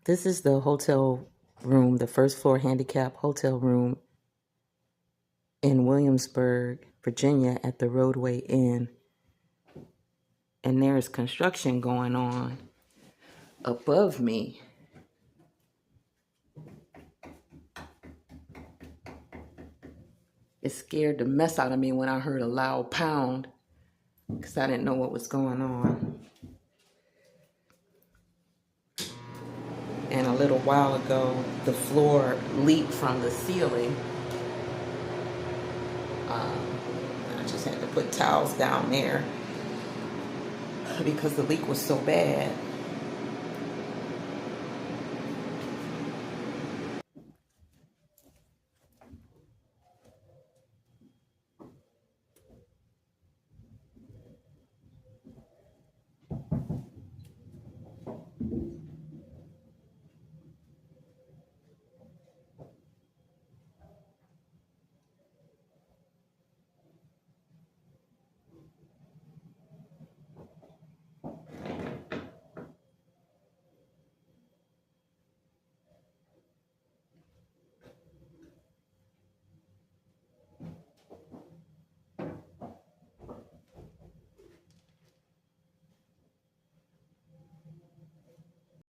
This is the hotel room, the first floor handicap hotel room in Williamsburg, Virginia at the Rodeway Inn. And there is construction going on above me. It scared the mess out of me when I heard a loud pound because I didn't know what was going on. And a little while ago, the floor leaked from the ceiling. I just had to put towels down there because the leak was so bad.